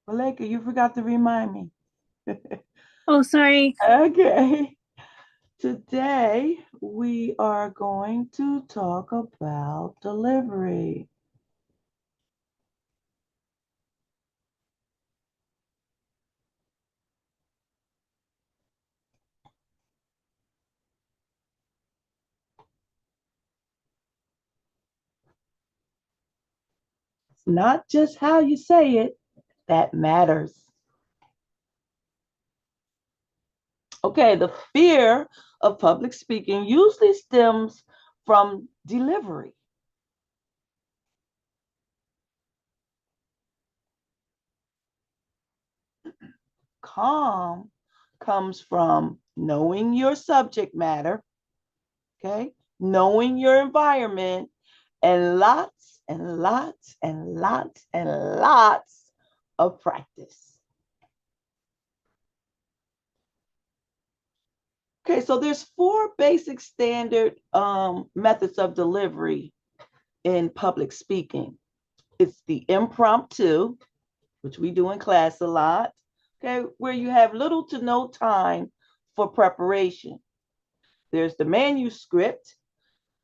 Malika, you forgot to remind me. Oh, sorry. Okay. Today we are going to talk about delivery. It's not just how you say it that matters. Okay, the fear of public speaking usually stems from delivery. Calm comes from knowing your subject matter, okay, knowing your environment, and lots and lots and lots and lots of practice. Okay, so there's four basic standard methods of delivery in public speaking. It's the impromptu, which we do in class a lot, okay, where you have little to no time for preparation. There's the manuscript,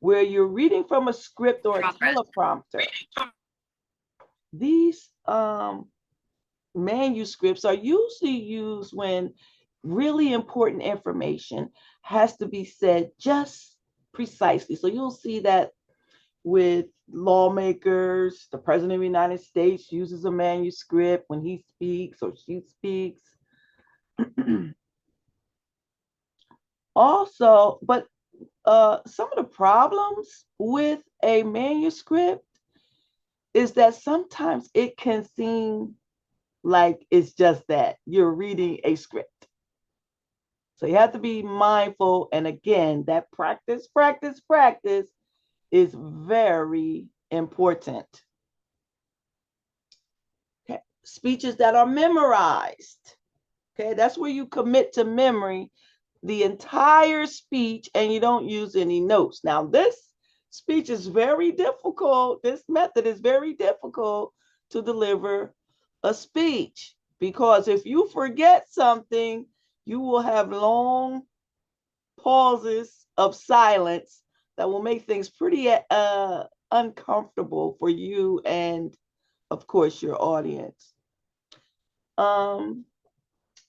where you're reading from a script or a teleprompter. These manuscripts are usually used when really important information has to be said just precisely. So you'll see that with lawmakers, the president of the United States uses a manuscript when he speaks or she speaks. Also, but some of the problems with a manuscript is that sometimes it can seem like it's just that you're reading a script. So you have to be mindful. And again, that practice is very important. Okay. Speeches that are memorized. Okay. That's where you commit to memory the entire speech and you don't use any notes. Now, this speech is very difficult. This method is very difficult to deliver a speech because if you forget something, you will have long pauses of silence that will make things pretty uncomfortable for you and, of course, your audience. Um,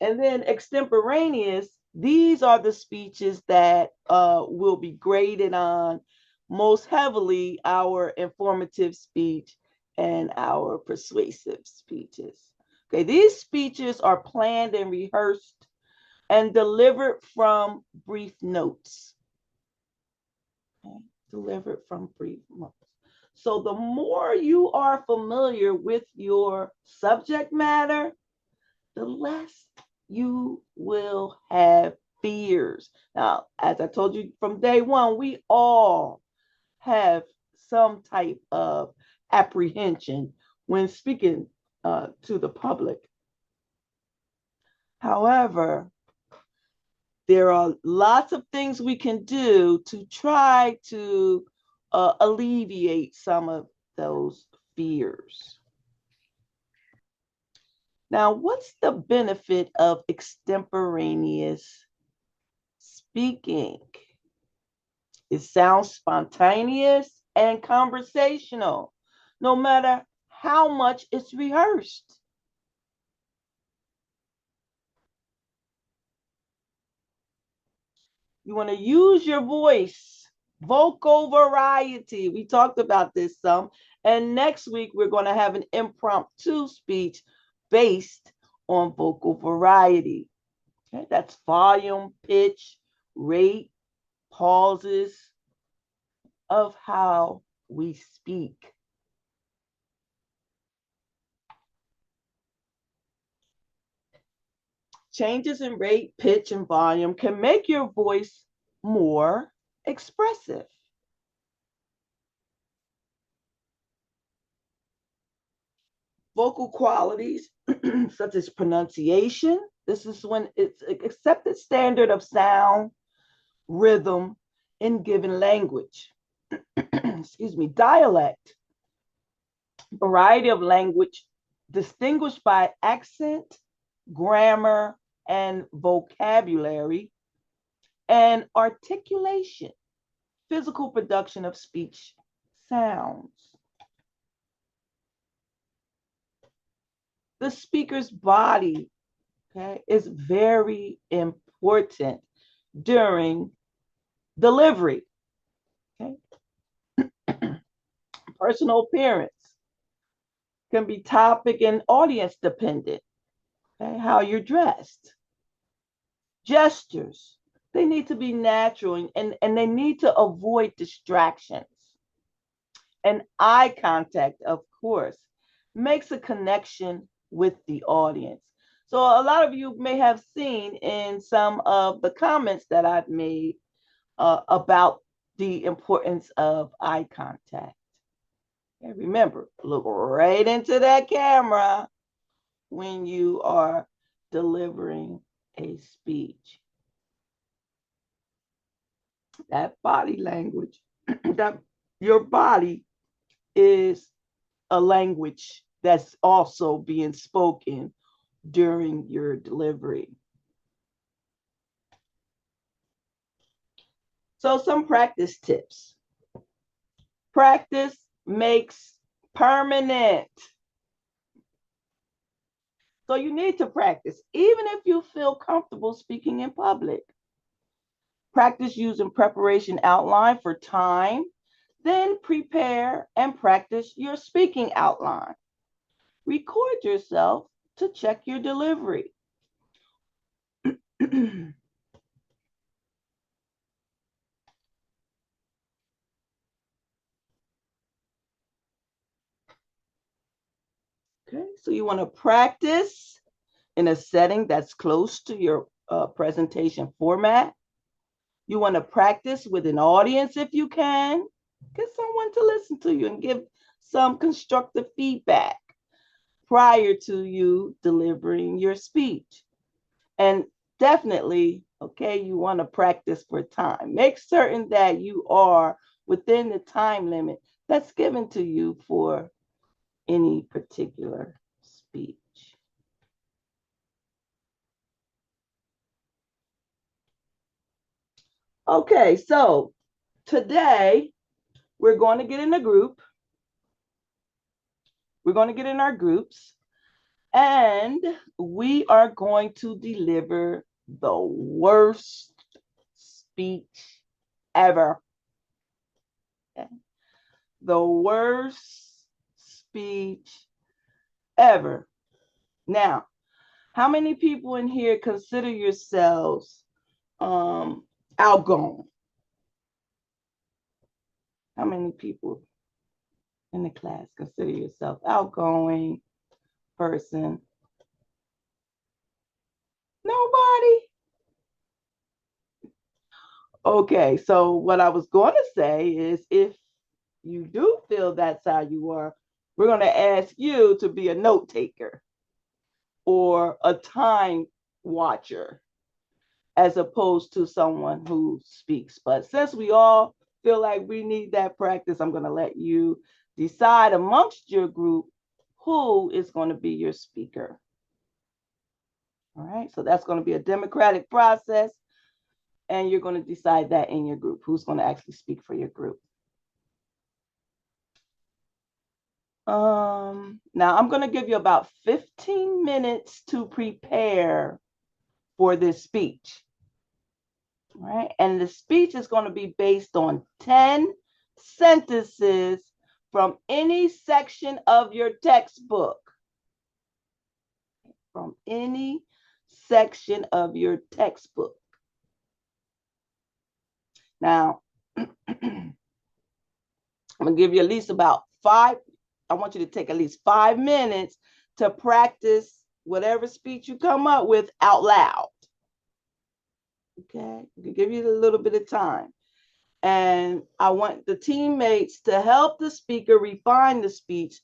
and then extemporaneous, these are the speeches that will be graded on most heavily our informative speech and our persuasive speeches. Okay, these speeches are planned and rehearsed and delivered from brief notes. Okay, delivered from brief notes. So the more you are familiar with your subject matter, the less you will have fears. Now, as I told you from day one, we all have some type of apprehension when speaking to the public. However, there are lots of things we can do to try to alleviate some of those fears. Now, what's the benefit of extemporaneous speaking? It sounds spontaneous and conversational, no matter how much it's rehearsed. You want to use your voice, vocal variety. We talked about this some. And next week, we're going to have an impromptu speech based on vocal variety. Okay, that's volume, pitch, rate, pauses of how we speak. Changes in rate, pitch, and volume can make your voice more expressive. Vocal qualities such as pronunciation. This is when it's an accepted standard of sound, rhythm in given language. Excuse me, dialect, variety of language distinguished by accent, grammar, and vocabulary, and articulation, physical production of speech sounds. The speaker's body, okay, is very important during delivery. Okay? Personal appearance can be topic and audience dependent. Okay? How you're dressed, gestures, they need to be natural and they need to avoid distractions. And eye contact, of course, makes a connection with the audience. So a lot of you may have seen in some of the comments that I've made about the importance of eye contact. And remember, look right into that camera when you are delivering a speech. That body language, that your body is a language that's also being spoken during your delivery. So some practice tips. Practice makes permanent. So you need to practice, even if you feel comfortable speaking in public. Practice using preparation outline for time, then prepare and practice your speaking outline. Record yourself to check your delivery. Okay, so you want to practice in a setting that's close to your presentation format. You want to practice with an audience if you can. Get someone to listen to you and give some constructive feedback prior to you delivering your speech. And definitely, okay, you want to practice for time. Make certain that you are within the time limit that's given to you for any particular speech. Okay, so today we're going to get in a group. We're going to get in our groups and we are going to deliver the worst speech ever. Okay. The worst speech ever. Now, how many people in here consider yourselves outgoing? How many people in the class consider yourself outgoing person? Nobody? Okay, so what I was going to say is if you do feel that's how you are, we're going to ask you to be a note taker or a time watcher as opposed to someone who speaks. But since we all feel like we need that practice, I'm going to let you decide amongst your group who is going to be your speaker. All right, so that's going to be a democratic process, and you're going to decide that in your group, who's going to actually speak for your group. Now I'm going to give you about 15 minutes to prepare for this speech. All right, and the speech is going to be based on 10 sentences from any section of your textbook. From any section of your textbook. Now, I'm going to give you at least about 5. I want you to take at least 5 minutes to practice whatever speech you come up with out loud. Okay, I can give you a little bit of time. And I want the teammates to help the speaker refine the speech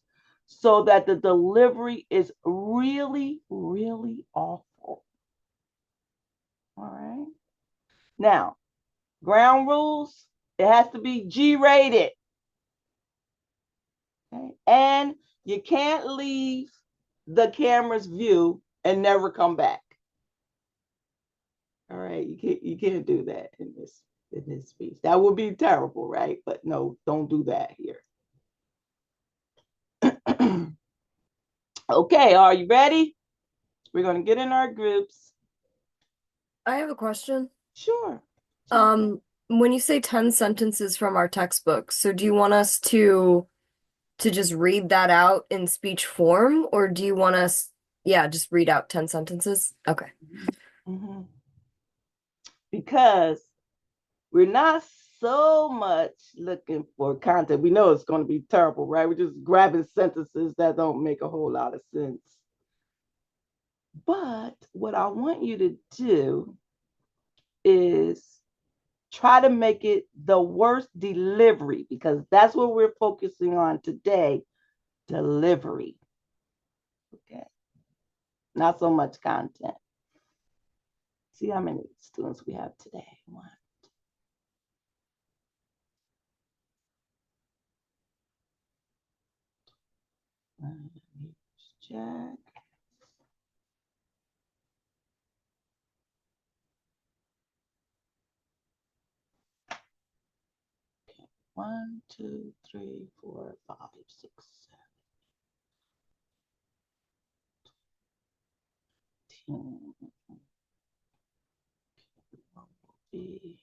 so that the delivery is really, really awful. All right. Now, ground rules, it has to be G-rated. Okay? And you can't leave the camera's view and never come back. All right, you can't do that in this speech. That would be terrible, right? But no, don't do that here. Okay, are you ready? We're going to get in our groups. I have a question. Sure. When you say 10 sentences from our textbook, so do you want us to just read that out in speech form, or do you want us, just read out 10 sentences? Okay. Mm-hmm. Because we're not so much looking for content. We know it's going to be terrible, right? We're just grabbing sentences that don't make a whole lot of sense. But what I want you to do is try to make it the worst delivery, because that's what we're focusing on today. Delivery. Okay. Not so much content. See how many students we have today. One. Check. Okay. 1, 2, 3, 4, 5, 6, 7, 18.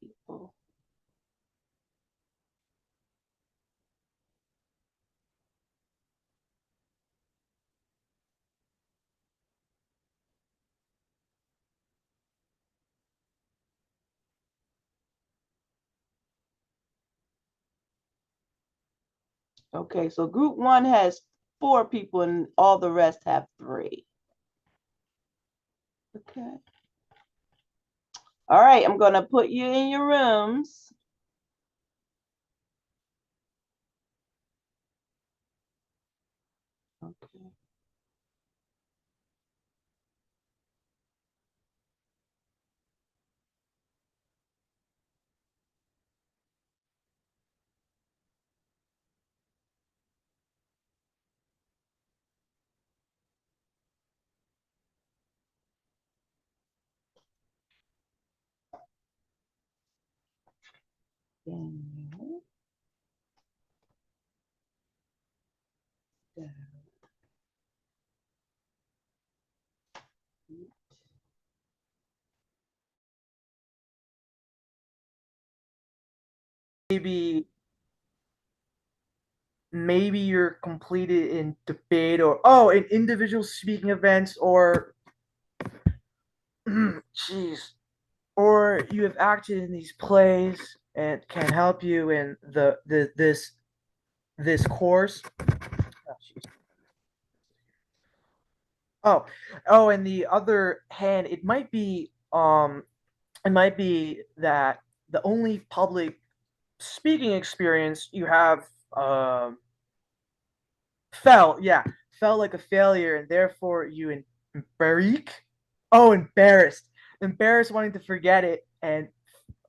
People. Okay, so group 1 has 4 people and all the rest have 3. Okay. All right, I'm going to put you in your rooms. Okay. Maybe you're completed in debate or in individual speaking events or jeez, or you have acted in these plays and can help you in this course. And the other hand, it might be that the only public speaking experience you have felt like a failure, and therefore you embarrassed wanting to forget it, and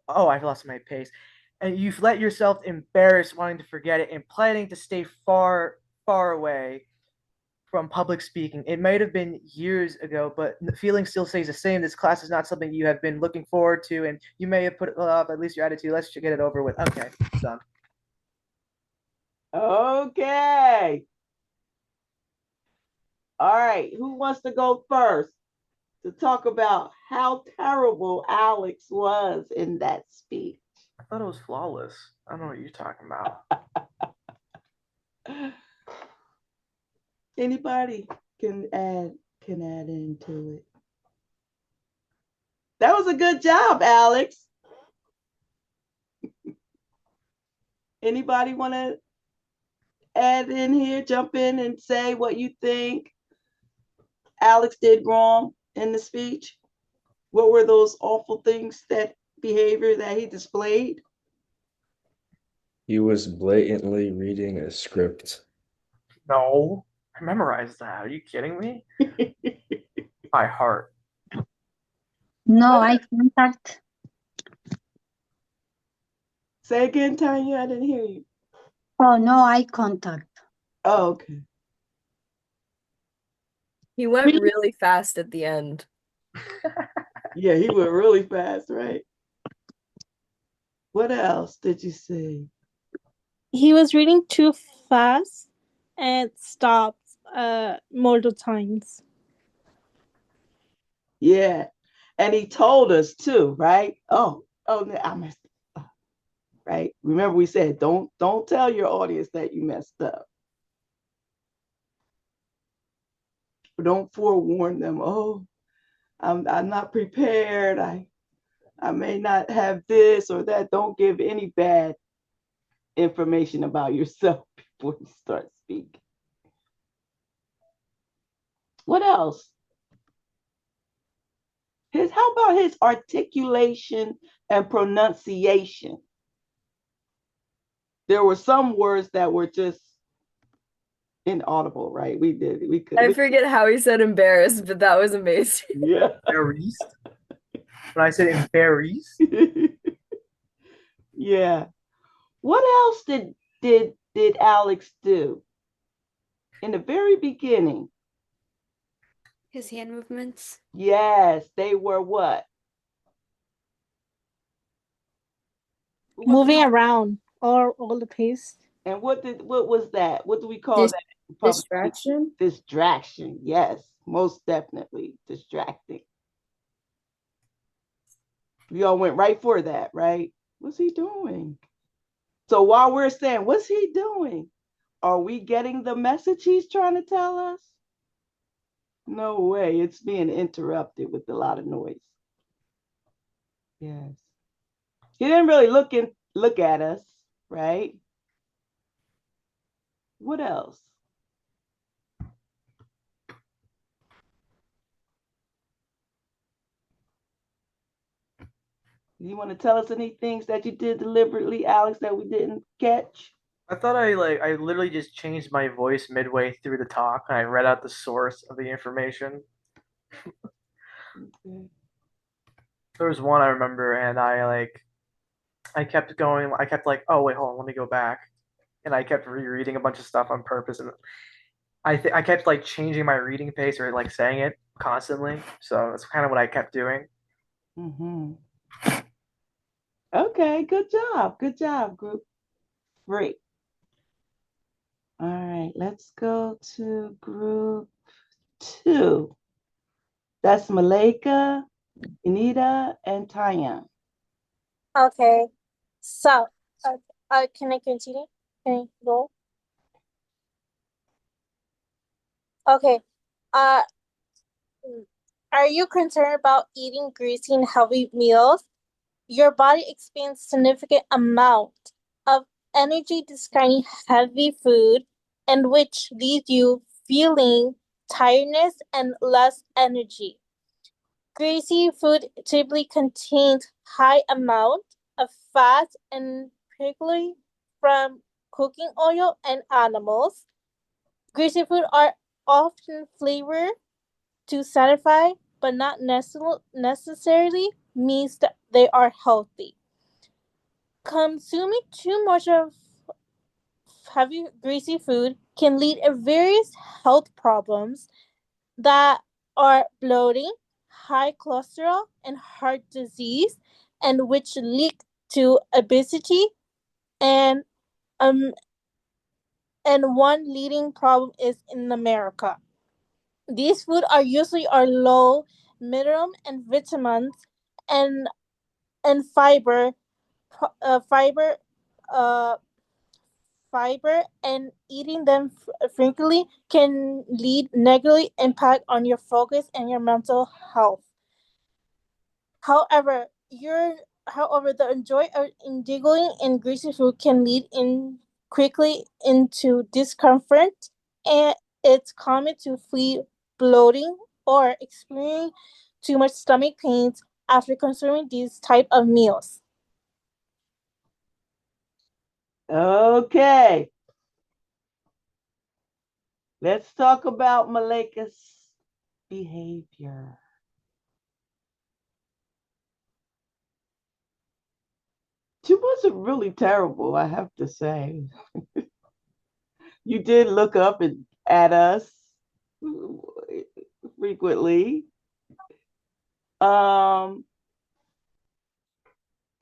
I've lost my pace, and you've let yourself embarrassed wanting to forget it and planning to stay far away from public speaking. It might have been years ago, but the feeling still stays the same. This class is not something you have been looking forward to, and you may have put it off, at least your attitude. Let's get it over with. Okay, done. Okay. All right, who wants to go first to talk about how terrible Alex was in that speech? I thought it was flawless. I don't know what you're talking about. Anybody can add into it. That was a good job, Alex. Anybody want to add in here, jump in and say what you think Alex did wrong in the speech? What were those awful things, that behavior that he displayed? He was blatantly reading a script. No, I memorized that. Are you kidding me? By heart. No eye contact. Say again, Tanya, I didn't hear you. Oh, no eye contact. Oh, okay. He went really fast at the end. Yeah, he went really fast, right? What else did you see? He was reading too fast and stopped multiple times. Yeah. And he told us too, right? Oh, I messed up. Right? Remember we said don't tell your audience that you messed up. Don't forewarn them. Oh, I'm not prepared. I may not have this or that. Don't give any bad information about yourself before you start speaking. What else? How about his articulation and pronunciation? There were some words that were just inaudible, right? We I forget how he said embarrassed, but that was amazing. yeah. Embarrassed. When I said embarrassed. Yeah. What else did Alex do in the very beginning? His hand movements. Yes, they were what? Moving around all the pace. And what was that? What do we call that? Distraction? Distraction. Yes, most definitely distracting. We all went right for that, right? What's he doing? So while we're saying, what's he doing? Are we getting the message he's trying to tell us? No way. It's being interrupted with a lot of noise. Yes. He didn't really look at us, right? What else? You want to tell us any things that you did deliberately, Alex, that we didn't catch? I thought I literally just changed my voice midway through the talk and I read out the source of the information. Okay. There was one I remember and I kept going. I kept oh wait, hold on, let me go back. And I kept rereading a bunch of stuff on purpose, and I kept changing my reading pace or saying it constantly. So that's kind of what I kept doing. Mm-hmm. Okay, good job. Good job, group 3. All right, let's go to group 2. That's Malika, Anita, and Tanya. Okay. So, can I continue? Can I go? Okay. Uh, are you concerned about eating greasy and heavy meals? Your body expends significant amount of energy discarding heavy food, and which leaves you feeling tiredness and less energy. Greasy food typically contains high amount of fat and particularly from cooking oil and animals. Greasy food are often flavored to satisfy, but not necessarily means that they are healthy. Consuming too much of heavy greasy food can lead to various health problems that are bloating, high cholesterol, and heart disease, and which lead to obesity and um one leading problem is in America. These food are usually low mineral and vitamins and fiber fiber uh fiber, and eating them frequently can lead negatively impact on your focus and your mental health. However, the enjoy of indulging in greasy food can lead in quickly into discomfort, and it's common to feel bloating or experiencing too much stomach pains after consuming these type of meals. Okay, let's talk about Malika's behavior. She wasn't really terrible, I have to say. You did look up at us. frequently.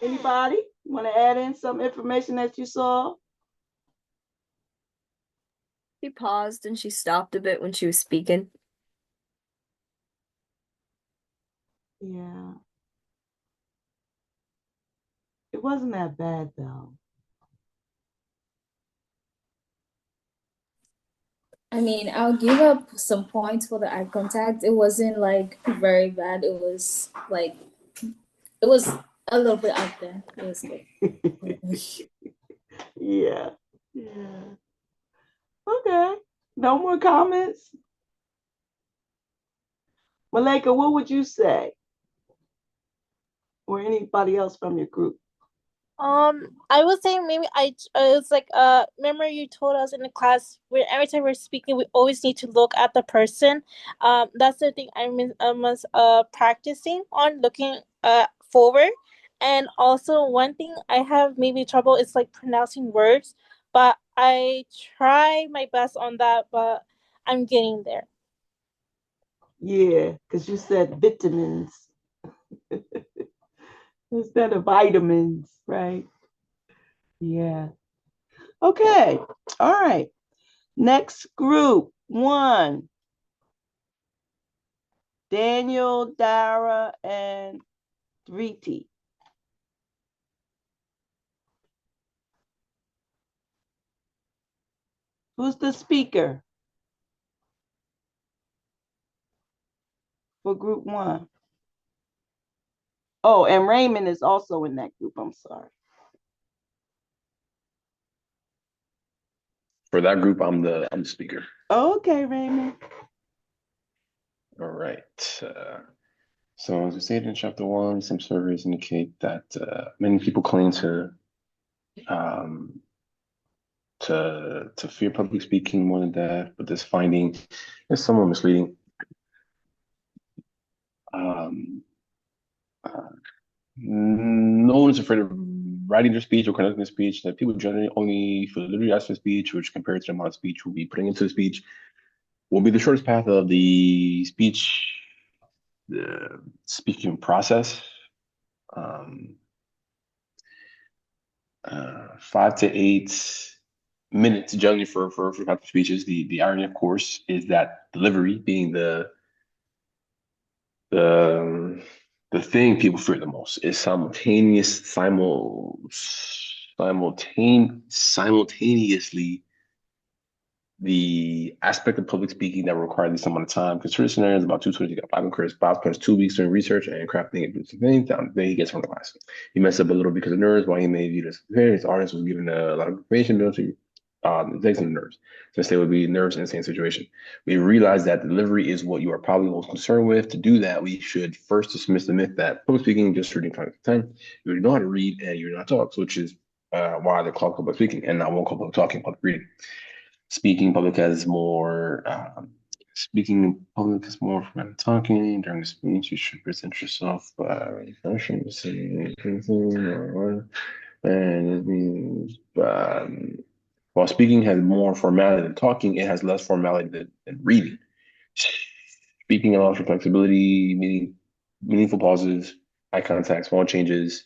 Anybody want to add in some information that you saw? She paused and she stopped a bit when she was speaking. Yeah. It wasn't that bad though. I mean, I'll give up some points for the eye contact. It wasn't like very bad. It was a little bit out there. It was good. Yeah. Yeah. Okay. No more comments? Malika, what would you say? Or anybody else from your group? I would say maybe it's like remember you told us in the class where every time we're speaking we always need to look at the person. That's the thing I was practicing on looking forward, and also one thing I have maybe trouble is like pronouncing words, but I try my best on that, but I'm getting there. Yeah, because you said vitamins instead of vitamins, right? Yeah. Okay. All right. Next group one. Daniel, Dara, and Thriti. Who's the speaker for group one? Oh, and Raymond is also in that group. I'm sorry. For that group, I'm the speaker. Okay, Raymond. All right. So as we stated in chapter 1, some surveys indicate that many people claim um, to fear public speaking more than death, but this finding is somewhat misleading. No one is afraid of writing their speech or conducting their speech. That people generally only feel the liberty to ask for speech, which compared to the amount of speech we'll be putting into the speech, will be the shortest path of the speaking process. 5 to 8 minutes generally for type of speeches. The irony, of course, is that delivery being the the thing people fear the most is simultaneously the aspect of public speaking that requires the same amount of time. Consider scenarios about 220, you got 5 Bob spends 2 weeks doing research and crafting a beautiful thing. Then he gets from the class. He messed up a little because of nerves. While he may view this his audience was given a lot of information built to takes some nerves, since they would be nerves in the same situation. We realize that delivery is what you are probably most concerned with. To do that, we should first dismiss the myth that public speaking is just reading time to time. You already know how to read and you know how to talk, which is why they're called public speaking and not one called public talking, public reading. Speaking public has more. Speaking in public is more from talking. During the speech, you should present yourself by function, saying anything, and it means while speaking has more formality than talking, it has less formality than reading. Speaking allows for flexibility, meaningful pauses, eye contact, small changes.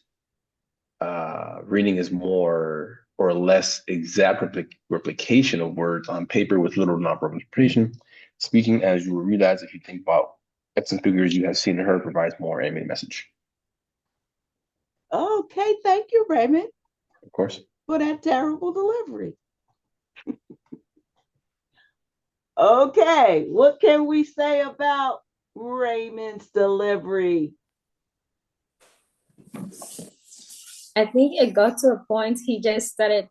Reading is more or less exact replication of words on paper with little nonverbal interpretation. Speaking, as you will realize if you think about some figures you have seen and heard, provides more animated message. Okay, thank you, Raymond, Of course. for that terrible delivery. Okay, what can we say about Raymond's delivery? I think it got to a point he just started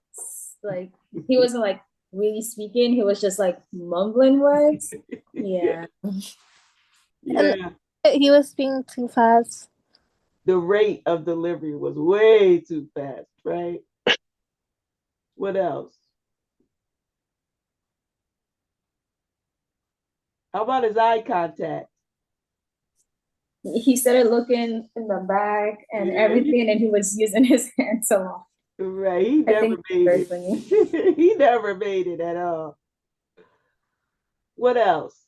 like he wasn't like really speaking. He was just like mumbling words. Yeah. Yeah, He was speaking too fast. the rate of delivery was way too fast, right? What else? How about his eye contact? He started looking in the back and Yeah. everything, and he was using his hands a lot. Right, he I never think made very it. funny. He never made it at all. What else?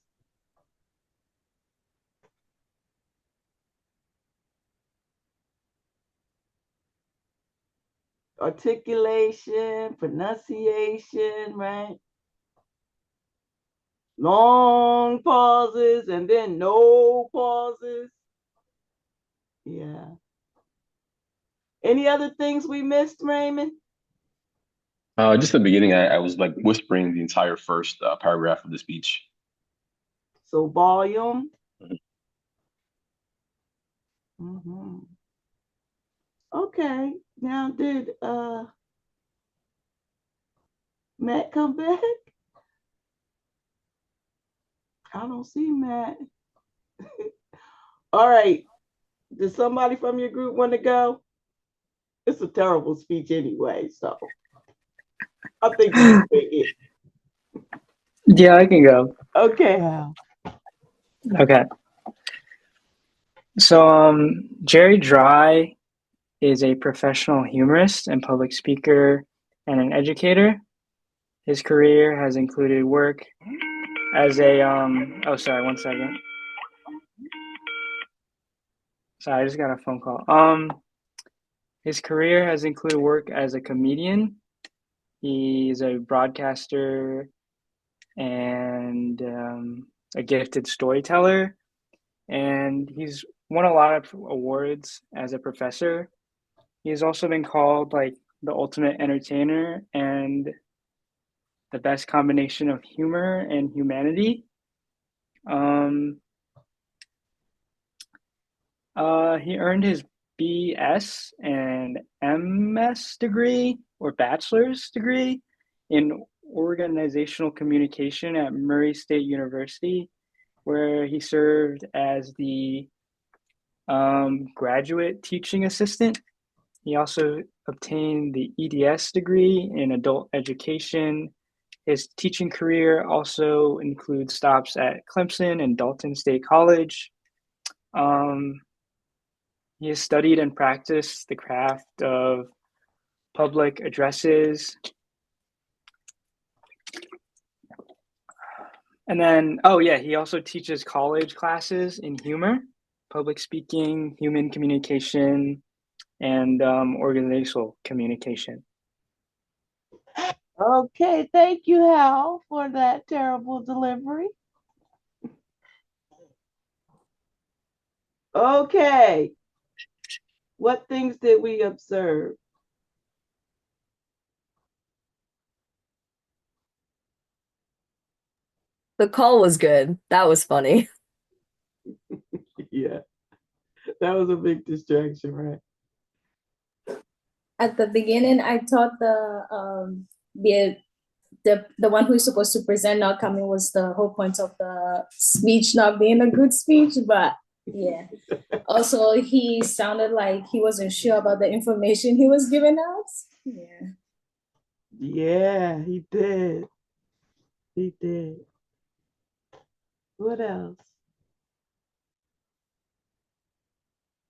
articulation, pronunciation, right? Long pauses and then no pauses. Yeah. Any other things we missed, Raymond? Just the beginning, I was like whispering the entire first paragraph of the speech. So volume. Mhm. Mm-hmm. Okay. Now did Matt come back? I don't see Matt. All right. Does somebody from your group want to go? It's a terrible speech anyway, so I think you can make it. Yeah, I can go. Okay, Hal. Okay. So, Jerry Dry is a professional humorist and public speaker and an educator. His career has included work as a oh, sorry, one second. Sorry, I just got a phone call. His career has included work as a comedian. He's a broadcaster and a gifted storyteller, and he's won a lot of awards as a professor. He's also been called like the ultimate entertainer and the best combination of humor and humanity. Um, he earned his BS and MS degree or bachelor's degree in organizational communication at Murray State University, where he served as the graduate teaching assistant. He also obtained the EDS degree in adult education. His teaching career also includes stops at Clemson and Dalton State College. He has studied and practiced the craft of public addresses. And then, oh yeah, he also teaches college classes in humor, public speaking, human communication, and organizational communication. Okay, thank you, Hal, for that terrible delivery. Okay. What things did we observe? The call was good. That was funny. Yeah, that was a big distraction, right? At the beginning, I thought the one who's supposed to present not coming was the whole point of the speech not being a good speech, but yeah. Also, he sounded like he wasn't sure about the information he was giving out. Yeah. Yeah, he did. He did. What else?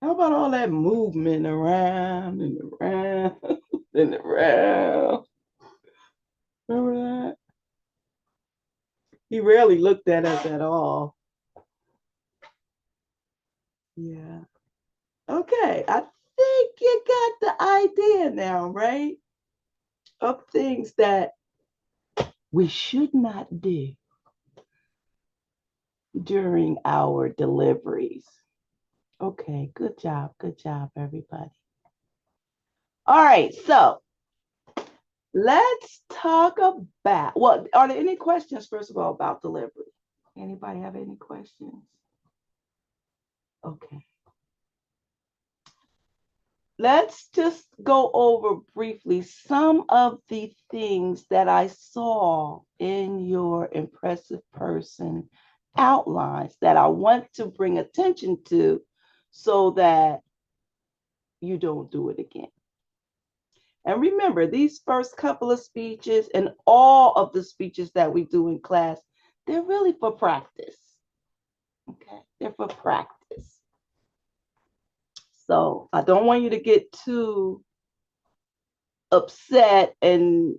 How about all that movement around and around and around? Remember that? He rarely looked at us at all. Yeah. Okay, I think you got the idea now, right? Of things that we should not do during our deliveries. Okay, good job, everybody. All right, so let's talk about, well, are there any questions, first of all, about delivery? Anybody have any questions? Okay. Let's just go over briefly some of the things that I saw in your impressive person outlines that I want to bring attention to so that you don't do it again. And remember, these first couple of speeches and all of the speeches that we do in class, they're really for practice. Okay, they're for practice. So I don't want you to get too upset and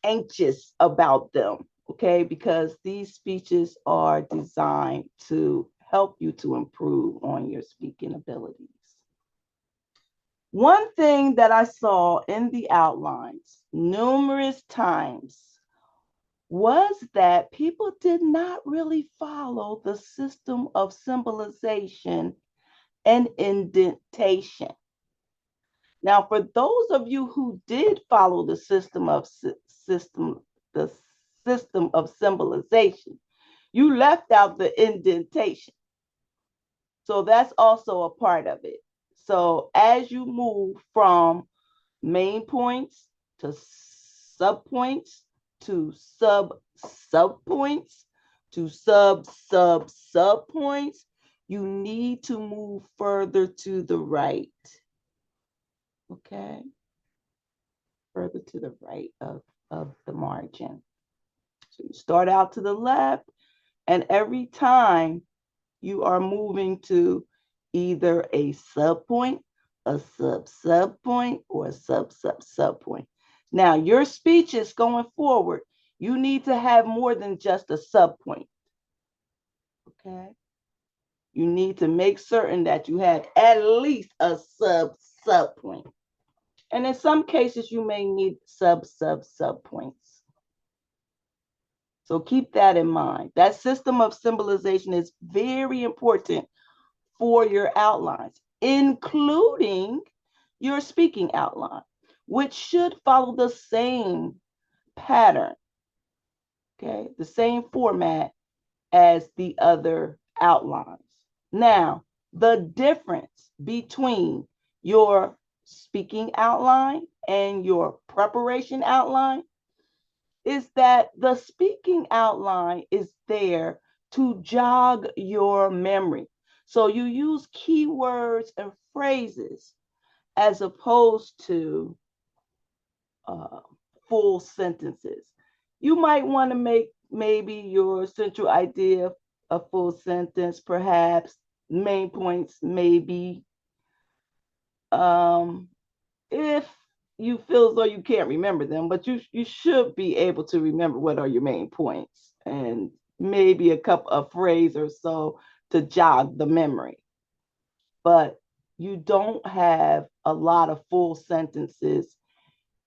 anxious about them, okay? Because these speeches are designed to help you to improve on your speaking abilities. One thing that I saw in the outlines numerous times was that people did not really follow the system of symbolization and indentation. Now, for those of you who did follow the system of symbolization, you left out the indentation. So that's also a part of it. So as you move from main points to subpoints to subpoints to subpoints, you need to move further to the right. Okay, further to the right of the margin. So you start out to the left, and every time you are moving to either a subpoint, a subpoint, or a subpoint. Now, your speeches going forward, you need to have more than just a subpoint. Okay? You need to make certain that you have at least a subpoint. And in some cases, you may need subpoints. So keep that in mind. That system of symbolization is very important for your outlines, including your speaking outline, which should follow the same pattern, okay, the same format as the other outlines. Now, the difference between your speaking outline and your preparation outline is that the speaking outline is there to jog your memory. So you use keywords and phrases as opposed to full sentences. You might want to make maybe your central idea a full sentence, perhaps main points, maybe. If you feel as though you can't remember them, but you should be able to remember what are your main points and maybe a couple of phrase or so to jog the memory. But you don't have a lot of full sentences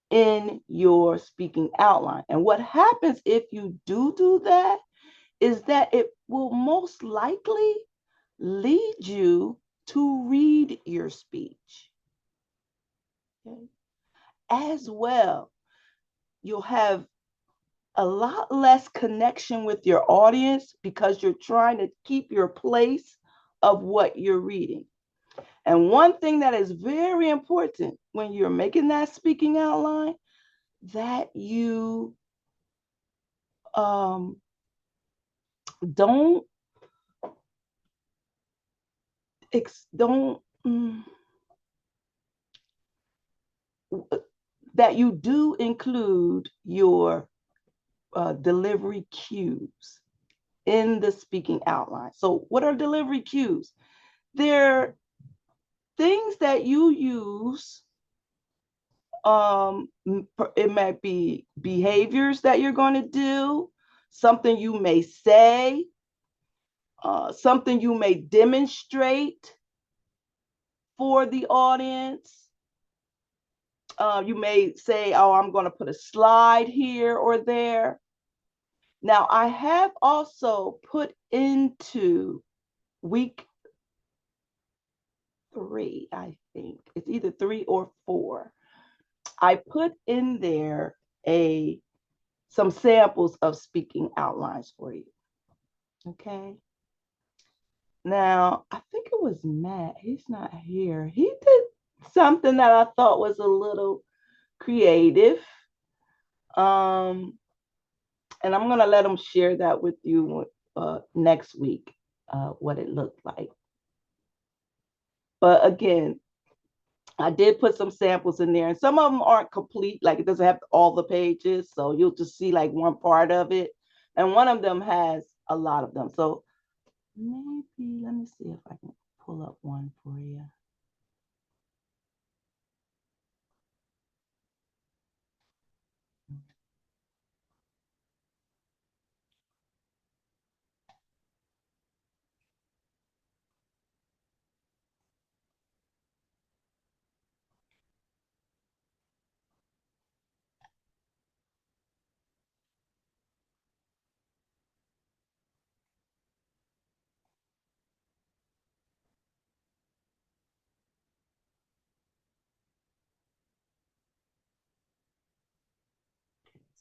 in your speaking outline. And what happens if you do that is that it will most likely lead you to read your speech. Okay? As well, you'll have a lot less connection with your audience because you're trying to keep your place of what you're reading. And one thing that is very important when you're making that speaking outline, that you don't that you do include your delivery cues in the speaking outline. So what are delivery cues? They're things that you use. It might be behaviors that you're going to do, something you may say, something you may demonstrate for the audience. You may say, oh, I'm going to put a slide here or there. Now, I have also put into week 3, I think. It's either 3 or 4. I put in there some samples of speaking outlines for you. Okay. Now, I think it was Matt. He's not here. He did something that I thought was a little creative. And I'm going to let him share that with you next week, what it looked like. But again, I did put some samples in there, and some of them aren't complete, like it doesn't have all the pages, so you'll just see like one part of it. And one of them has a lot of them. So maybe, let me see if I can pull up one for you.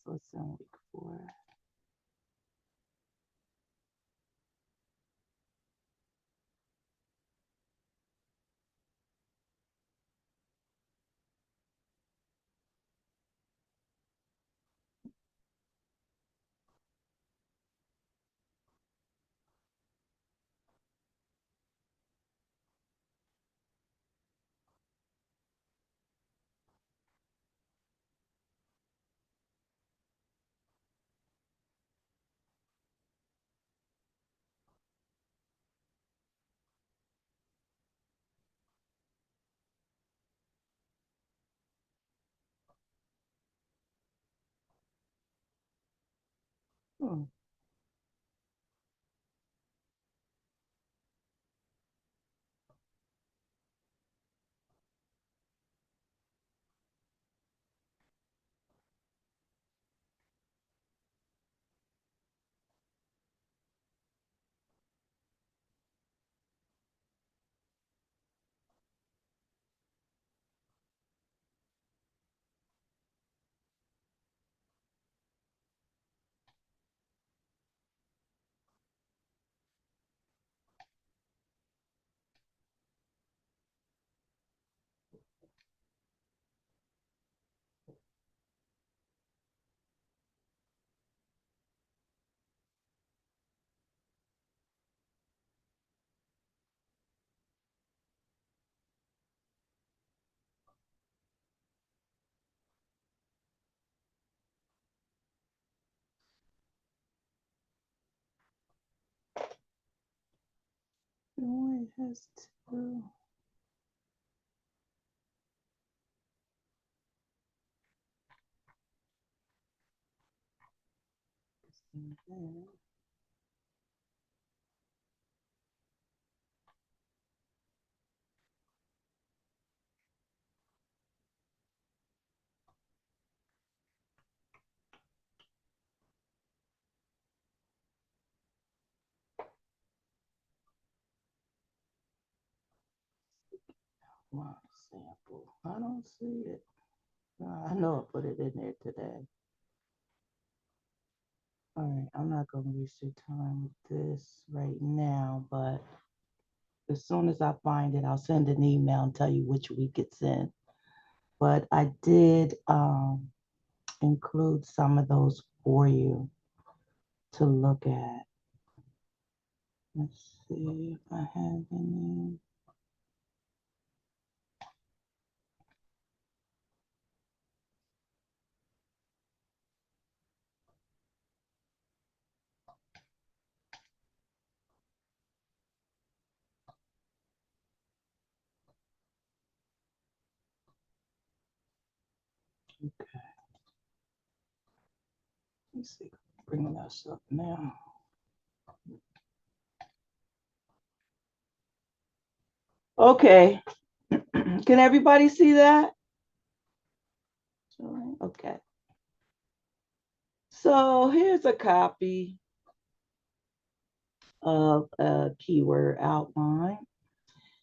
So it's in week 4. Hmm. No, it has to. Wow, sample. I don't see it. I know I put it in there today. All right, I'm not going to waste your time with this right now, but as soon as I find it, I'll send an email and tell you which week it's in. But I did include some of those for you to look at. Let's see if I have any. Okay. Let's see. Bringing us up now. Okay. Can everybody see that? Okay. So here's a copy of a keyword outline.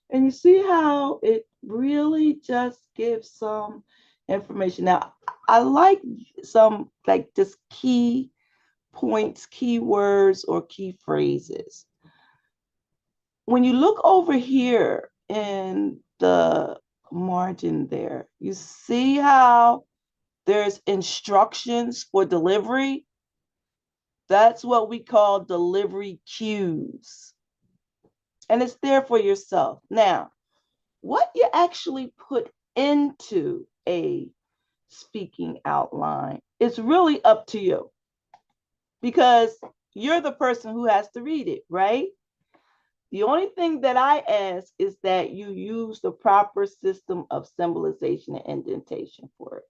And you see how it really just gives some information. Now, I like some like just key points, keywords, or key phrases. When you look over here in the margin there, you see how there's instructions for delivery. That's what we call delivery cues. And it's there for yourself. Now, what you actually put into a speaking outline is really up to you because you're the person who has to read it, right? The only thing that I ask is that you use the proper system of symbolization and indentation for it.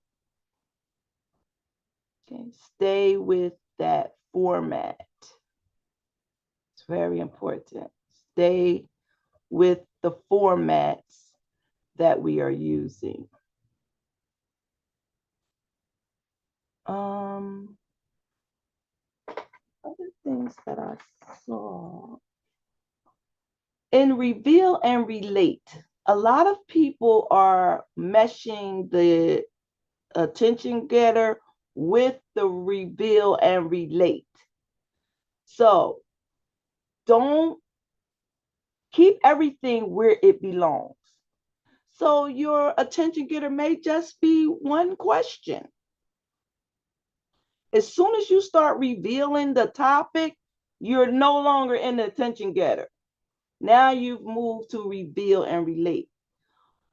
Okay, stay with that format. It's very important. Stay with the formats that we are using. Other things that I saw. In reveal and relate, a lot of people are meshing the attention getter with the reveal and relate. So don't keep everything where it belongs. So your attention getter may just be one question. As soon as you start revealing the topic, you're no longer in the attention getter. Now you've moved to reveal and relate.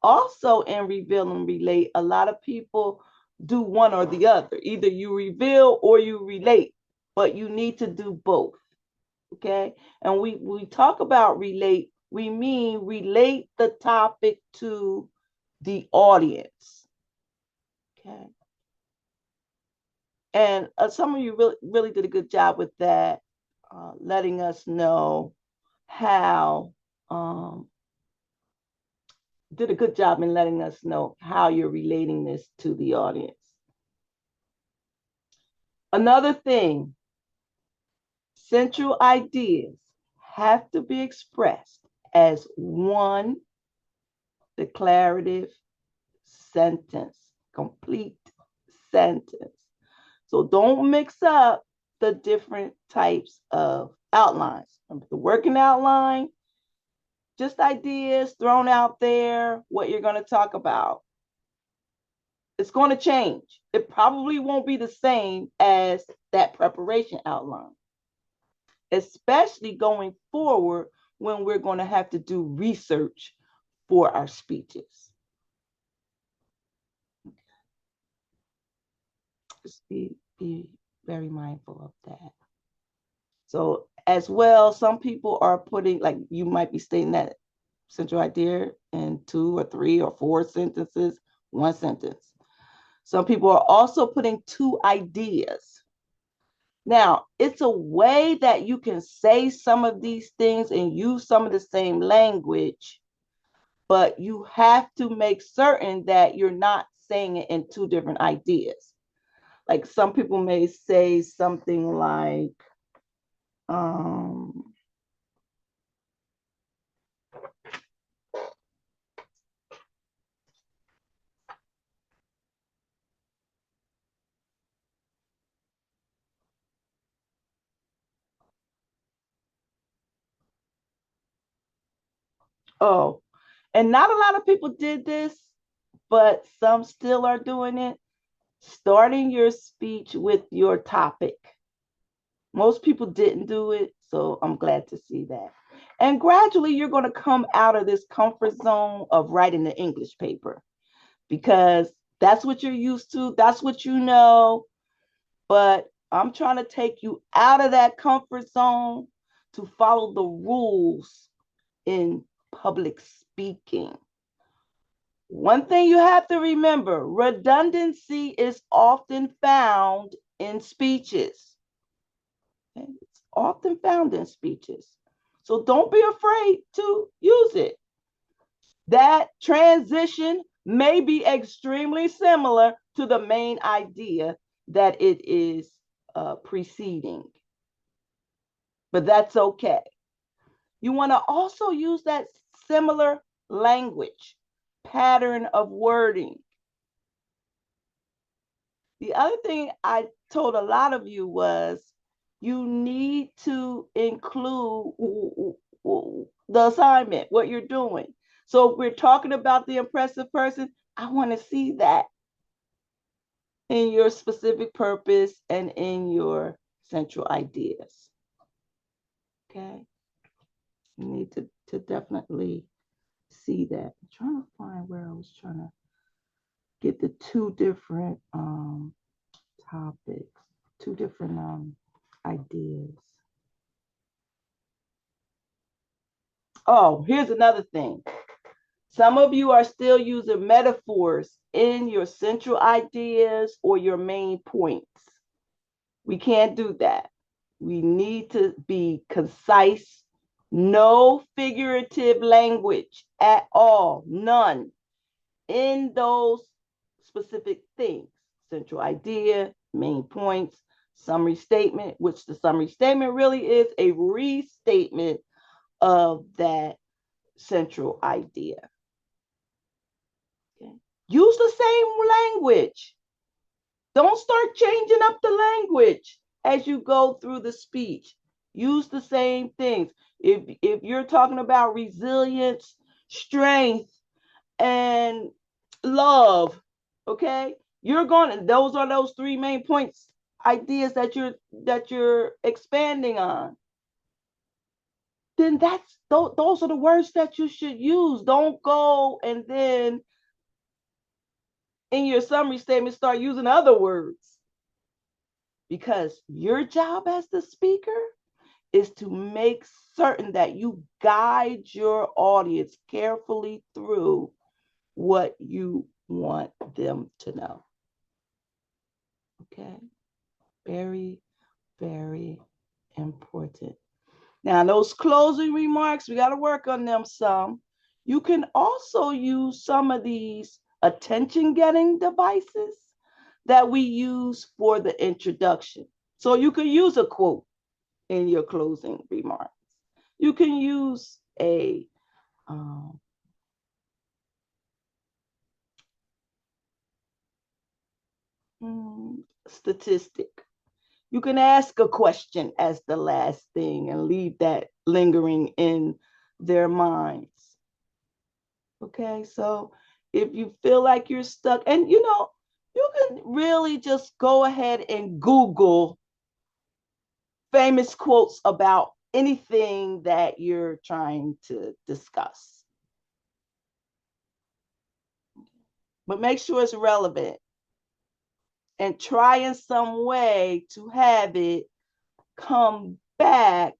Also, in reveal and relate, a lot of people do one or the other. Either you reveal or you relate, but you need to do both. Okay. And we talk about relate, we mean relate the topic to the audience. Okay. And some of you really did a good job with that, letting us know how, did a good job in letting us know how you're relating this to the audience. Another thing, central ideas have to be expressed as one declarative sentence, complete sentence. So don't mix up the different types of outlines. The working outline, just ideas thrown out there, what you're going to talk about. It's going to change. It probably won't be the same as that preparation outline, especially going forward when we're going to have to do research for our speeches. Just be very mindful of that. So as well, some people are putting, like you might be stating that central idea in 2 or 3 or 4 sentences, one sentence. Some people are also putting 2 ideas. Now, it's a way that you can say some of these things and use some of the same language, but you have to make certain that you're not saying it in 2 different ideas. Like some people may say something like, oh, and not a lot of people did this, but some still are doing it. Starting your speech with your topic. Most people didn't do it, so I'm glad to see that. And gradually, you're going to come out of this comfort zone of writing the English paper because that's what you're used to, that's what you know. But I'm trying to take you out of that comfort zone to follow the rules in public speaking. One thing you have to remember, redundancy is often found in speeches. Okay? It's often found in speeches. So don't be afraid to use it. That transition may be extremely similar to the main idea that it is preceding, but that's okay. You want to also use that similar language, pattern of wording. The other thing I told a lot of you was you need to include the assignment, what you're doing. So if we're talking about the impressive person, I want to see that in your specific purpose and in your central ideas. Okay? You need to definitely see that. I'm trying to find where I was trying to get the 2 different topics, 2 different ideas. Oh, here's another thing. Some of you are still using metaphors in your central ideas or your main points. We can't do that. We need to be concise, no figurative language at all, none in those specific things. Central idea, main points, summary statement, which the summary statement really is a restatement of that central idea. Okay. Use the same language. Don't start changing up the language as you go through the speech. Use the same things. If you're talking about resilience, strength, and love, okay, you're going. Those are those three main points, ideas that you're expanding on. Then those are the words that you should use. Don't go and then in your summary statement start using other words, because your job as the speaker is to make certain that you guide your audience carefully through what you want them to know. Okay? Very, very important. Now, those closing remarks, we got to work on them some. You can also use some of these attention-getting devices that we use for the introduction. So you can use a quote in your closing remarks. You can use a statistic. You can ask a question as the last thing and leave that lingering in their minds. Okay, so if you feel like you're stuck, and you can really just go ahead and Google famous quotes about anything that you're trying to discuss. But make sure it's relevant and try in some way to have it come back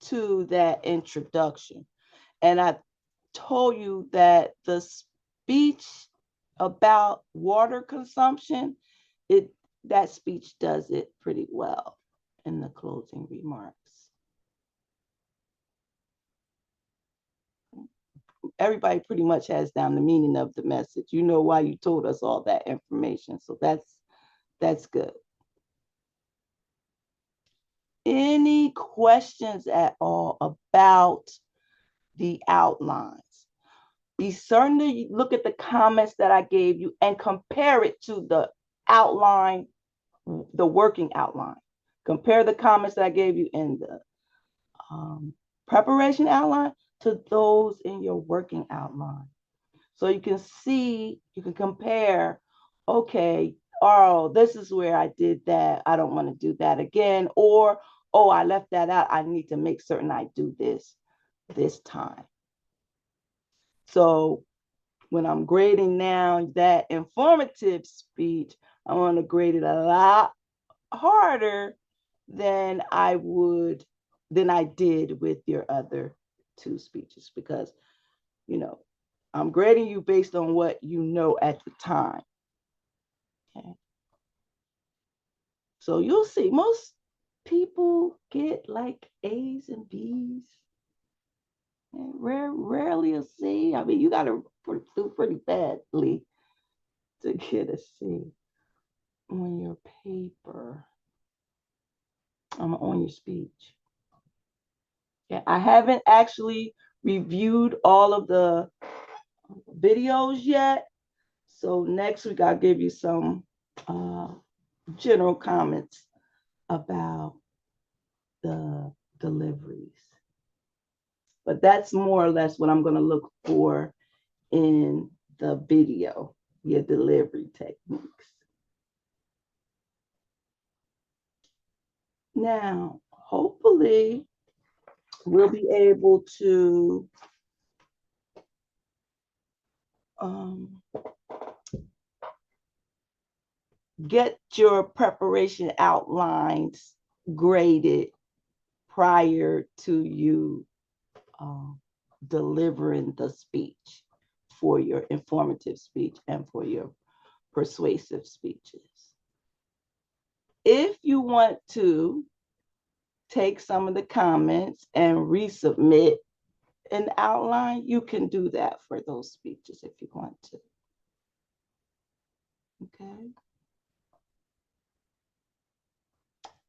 to that introduction. And I told you that the speech about water consumption, that speech does it pretty well in the closing remarks. Everybody pretty much has down the meaning of the message. You know why you told us all that information. So that's good. Any questions at all about the outlines? Be certain to look at the comments that I gave you and compare it to the outline, the working outline. Compare the comments that I gave you in the preparation outline to those in your working outline. So you can see, you can compare, okay, oh, this is where I did that. I don't want to do that again. Or, oh, I left that out. I need to make certain I do this time. So when I'm grading now that informative speech, I want to grade it a lot harder than I did with your other two speeches, because I'm grading you based on what you know at the time. Okay. So you'll see most people get like A's and B's. And rarely a C. I mean, you got to do pretty badly to get a C on your paper, on your speech. Yeah, I haven't actually reviewed all of the videos yet. So next week I'll give you some general comments about the deliveries. But that's more or less what I'm going to look for in the video, your delivery techniques. Now, hopefully, we'll be able to get your preparation outlines graded prior to you delivering the speech for your informative speech and for your persuasive speeches. If you want to take some of the comments and resubmit an outline, you can do that for those speeches if you want to. Okay.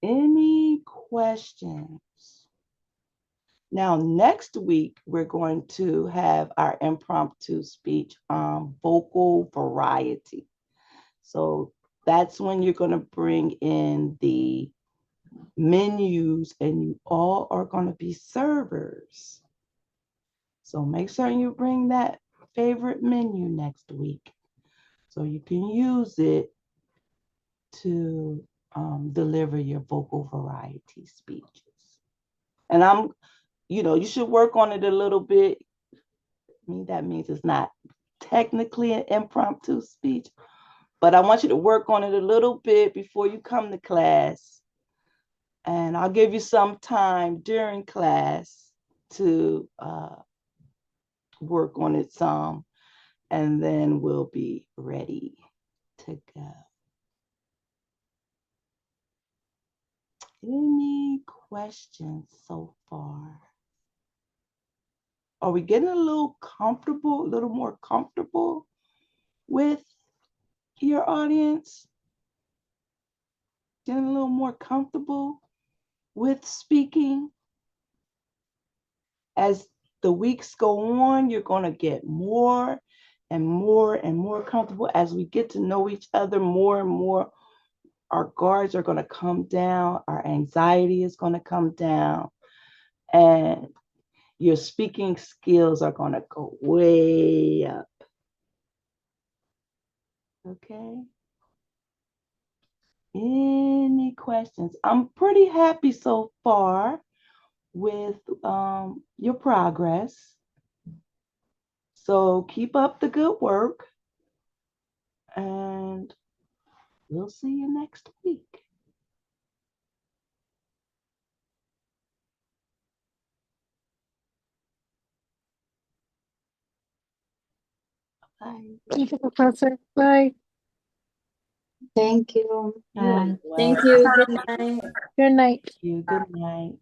Any questions? Now, next week, we're going to have our impromptu speech on vocal variety. So that's when you're going to bring in the menus, and you all are going to be servers. So make sure you bring that favorite menu next week so you can use it to deliver your vocal variety speeches. And you should work on it a little bit. I mean, that means it's not technically an impromptu speech, but I want you to work on it a little bit before you come to class. And I'll give you some time during class to work on it some, and then we'll be ready to go. Any questions so far? Are we getting a little more comfortable with your audience? Getting a little more comfortable with speaking? As the weeks go on, you're going to get more and more and more comfortable. As we get to know each other more and more, our guards are going to come down, our anxiety is going to come down, and your speaking skills are going to go way up. Okay? Any questions? I'm pretty happy so far with your progress. So keep up the good work, and we'll see you next week. Bye. Thank you, Professor. Bye. Thank you. You're Thank you. Good night. Good night. welcome. Good night.